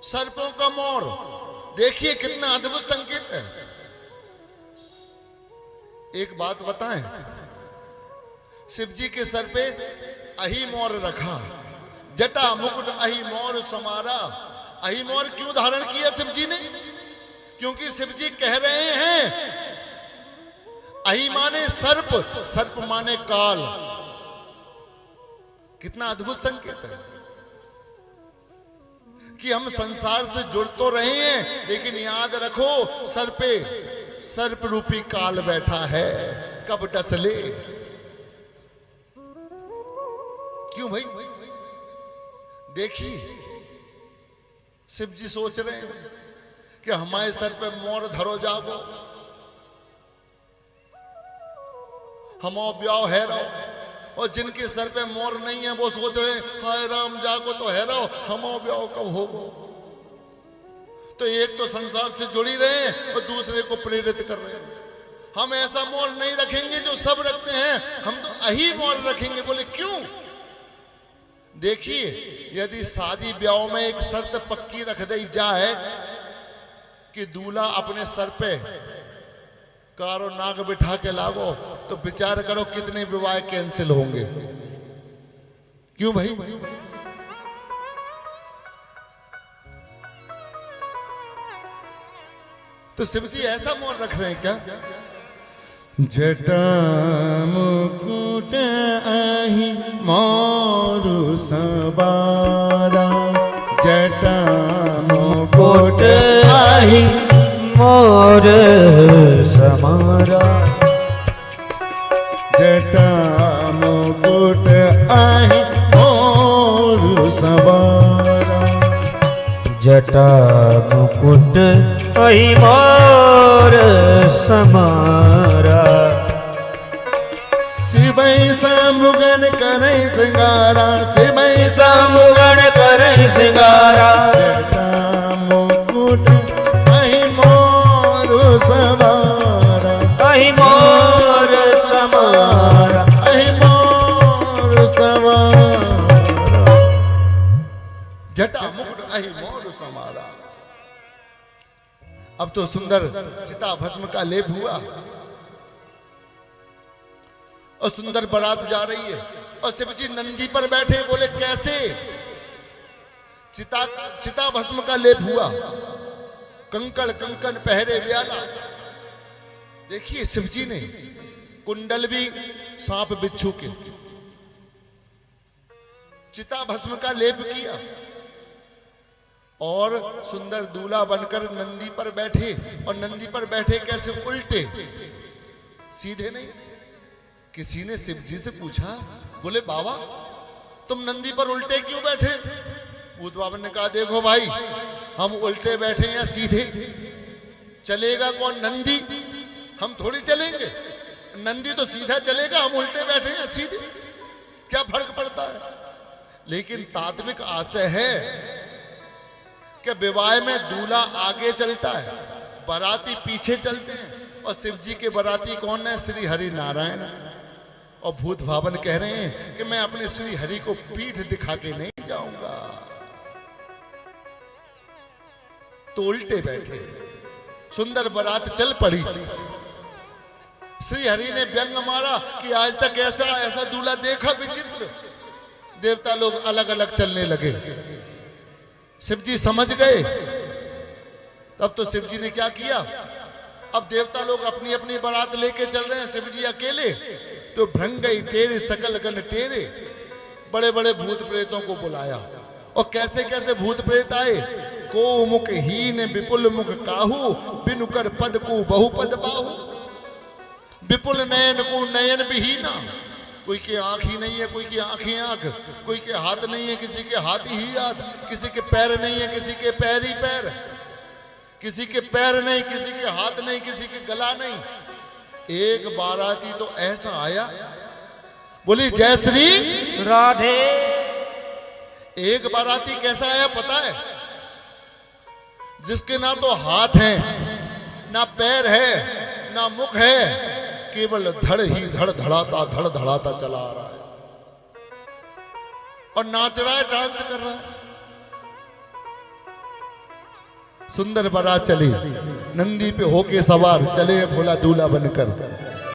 सर्पों का मोर, देखिए कितना अद्भुत संकेत है। एक बात बताएं, शिव जी के सर पे अहि मोर रखा, जटा मुकुट अहि मोर समारा। अहि मोर क्यों धारण किया शिव जी ने? क्योंकि शिव जी कह रहे हैं अहि माने सर्प, सर्प माने काल। कितना अद्भुत संकेत है कि हम संसार से जुड़ तो रहे हैं, लेकिन याद रखो सर पे सर्प रूपी काल बैठा है, कब टसले। क्यों भाई? देखिए शिव जी सोच रहे हैं कि हमारे सर पे मोर धरो जागो, हमो ब्याह है रहो। और जिनके सर पे मोर नहीं है वो सोच रहे हैं हाय राम जागो तो है रहो, हमो ब्याह कब होगो। तो एक तो संसार से जुड़ी रहे हैं और दूसरे को प्रेरित कर रहे हैं। हम ऐसा मोर नहीं रखेंगे जो सब रखते हैं, हम तो अही मोर रखेंगे। बोले क्यों? देखिए यदि शादी ब्याह में एक शर्त पक्की रख दी जाए कि दूल्हा अपने सर पे कारो नाग बिठा के लागो, तो विचार करो कितने विवाह कैंसिल होंगे। क्यों भाई? तो शिव जी ऐसा मोर रख रहे हैं क्या? जटा मुकुट अहि मोर सवारा, जटा मुकुट अहि मोर समारा, जटा मुकुट अहि मोर सवारा, जटा मुकुट अहि मोर समारा। शिवई समुगन करे श्रृंगारा, शिवई समुगन करे श्रृंगारा, जटा मुकुट अहि मोर सवारा, अहि मोर समारा, अहि मोर सवारा, जटा मुकुट अहि मोर समारा। अब तो सुंदर चिता भस्म का लेप हुआ और सुंदर बारात जा रही है और शिव जी नंदी पर बैठे। बोले कैसे? चिता भस्म का लेप हुआ, कंकड़ कंकण पहरे व्याला। देखिए शिव जी ने कुंडल भी सांप बिच्छू के, चिता भस्म का लेप किया और सुंदर दूल्हा बनकर नंदी पर बैठे। और नंदी पर बैठे कैसे? उल्टे, सीधे नहीं। किसी ने शिव जी से पूछा, बोले बाबा तुम नंदी पर उल्टे क्यों बैठे? भूत बाबा ने कहा देखो भाई, हम उल्टे बैठे या सीधे, चलेगा कौन? नंदी। हम थोड़ी चलेंगे, नंदी तो सीधा चलेगा, हम उल्टे बैठे या सीधे, क्या फर्क पड़ता है? लेकिन तात्विक आशय है कि विवाह में दूल्हा आगे चलता है, बाराती पीछे चलते हैं। और शिव जी के बाराती कौन है? श्री हरि नारायण। और भूत भावन कह रहे हैं कि मैं अपने श्री हरि को पीठ दिखा के नहीं जाऊंगा। तो उल्टे बैठे, सुंदर बारात चल पड़ी। श्री हरि ने व्यंग मारा कि आज तक ऐसा दूल्हा देखा विचित्र। देवता लोग अलग अलग चलने लगे। शिव जी समझ गए। तब तो शिव जी ने क्या किया? अब देवता लोग अपनी अपनी बारात लेके चल रहे हैं, शिव जी अकेले। तो भृंगई टेरे सकल गण टेरे, बड़े बड़े भूत प्रेतों को बुलाया। और कैसे कैसे भूत प्रेत आए? को मुख हीन विपुल मुख काहू, बिनु कर पद को बहुपद बाहू। विपुल नयन को नयन विहीना, कोई के आंख ही नहीं है, कोई की आंख ही आंख, कोई के हाथ नहीं है, किसी के हाथ ही हाथ, किसी के पैर नहीं है, किसी के पैर ही पैर, किसी के पैर नहीं, किसी के हाथ नहीं, किसी के गला नहीं। एक बाराती तो ऐसा आया, बोली जय श्री राधे। एक बाराती कैसा आया पता है? जिसके ना तो हाथ है, ना पैर है, ना मुख है, केवल धड़ ही धड़ धड़ाता चला आ रहा है और नाच रहा है, डांस कर रहा है। सुंदर बारात चली, नंदी पे होके सवार चले भोला दूल्हा बनकर।